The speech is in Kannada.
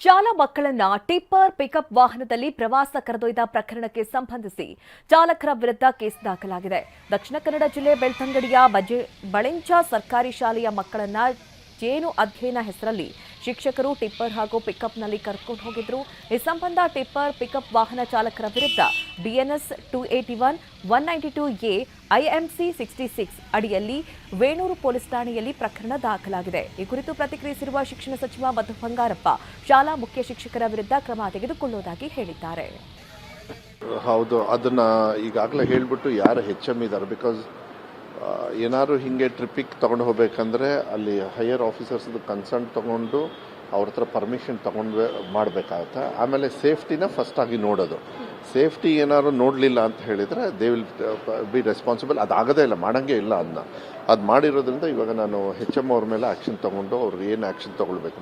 ಶಾಲಾ ಮಕ್ಕಳನ್ನ ಟಿಪ್ಪರ್ ಪಿಕಪ್ ವಾಹನದಲ್ಲಿ ಪ್ರವಾಸ ಕರೆದೊಯ್ದ ಪ್ರಕರಣಕ್ಕೆ ಸಂಬಂಧಿಸಿ ಚಾಲಕರ ವಿರುದ್ಧ ಕೇಸ್ ದಾಖಲಾಗಿದೆ. ದಕ್ಷಿಣ ಕನ್ನಡ ಜಿಲ್ಲೆ ಬೆಳ್ತಂಗಡಿಯ ಬಳೆಂಚ ಸರ್ಕಾರಿ ಶಾಲೆಯ ಮಕ್ಕಳನ್ನ ಜೇನು ಅಧ್ಯಯನ ಹೆಸರಲ್ಲಿ ಶಿಕ್ಷಕರು ಟಿಪ್ಪರ್ ಹಾಗೂ ಪಿಕಪ್ನಲ್ಲಿ ಕರೆದುಕೊಂಡು ಹೋಗಿದ್ರು. ಈ ಸಂಬಂಧ ಟಿಪ್ಪರ್ ಪಿಕಪ್ ವಾಹನ ಚಾಲಕರ ವಿರುದ್ಧ BNS 281, 192A, IMC 66 ಅಡಿಯಲ್ಲಿ ವೇಣೂರು ಪೊಲೀಸ್ ಠಾಣೆಯಲ್ಲಿ ಪ್ರಕರಣ ದಾಖಲಾಗಿದೆ. ಈ ಕುರಿತು ಪ್ರತಿಕ್ರಿಯಿಸಿರುವ ಶಿಕ್ಷಣ ಸಚಿವ ಮಧು ಬಂಗಾರಪ್ಪ, ಶಾಲಾ ಮುಖ್ಯ ಶಿಕ್ಷಕರ ವಿರುದ್ಧ ಕ್ರಮ ತೆಗೆದುಕೊಳ್ಳುವುದಾಗಿ ಹೇಳಿದ್ದಾರೆ. ಹೌದು, ಅದನ್ನ ಈಗಾಗಲೇ ಹೇಳ್ಬಿಟ್ಟು ಯಾರು HM ಇದ್ದಾರೆ, ಬಿಕಾಸ್ ಏನಾದ್ರು ಹಿಂಗೆ ಟ್ರಿಪ್ಪಿಗೆ ತೊಗೊಂಡು ಹೋಗ್ಬೇಕಂದ್ರೆ ಅಲ್ಲಿ ಹೈಯರ್ ಆಫೀಸರ್ಸ್ ಕನ್ಸರ್ನ್ ತೊಗೊಂಡು ಅವ್ರ ಹತ್ರ ಪರ್ಮಿಷನ್ ತೊಗೊಂಡು ಮಾಡಬೇಕಾಗತ್ತೆ. ಆಮೇಲೆ ಸೇಫ್ಟಿನ ಫಸ್ಟ್ ಆಗಿ ನೋಡೋದು. ಸೇಫ್ಟಿ ಏನಾದ್ರು ನೋಡಲಿಲ್ಲ ಅಂತ ಹೇಳಿದರೆ ದೇ ವಿಲ್ ಬಿ ರೆಸ್ಪಾನ್ಸಿಬಲ್. ಅದಾಗದೇ ಇಲ್ಲ, ಮಾಡೋಂಗೆ ಇಲ್ಲ. ಅದು ಮಾಡಿರೋದ್ರಿಂದ ಇವಾಗ ನಾನು HM ಅವ್ರ ಮೇಲೆ ಆ್ಯಕ್ಷನ್ ತೊಗೊಂಡು ಅವ್ರಿಗೆ ಏನು ಆ್ಯಕ್ಷನ್ ತೊಗೊಳ್ಬೇಕು